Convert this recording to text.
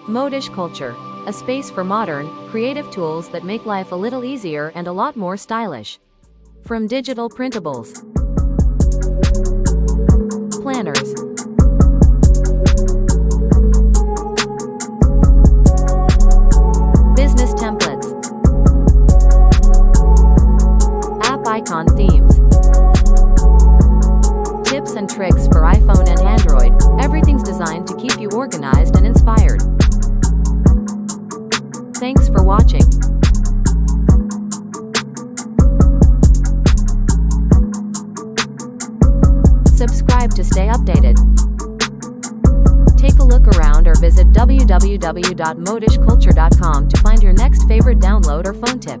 Modish culture, a space for modern, creative tools that make life a little easier and a lot more stylish. From digital printables, planners, business templates, app icon themes, tips and tricks for iPhone and Android, everything's designed to keep you organized and inspired. Thanks for watching. Subscribe to stay updated. Take a look around or visit www.modishculture.com to find your next favorite download or phone tip.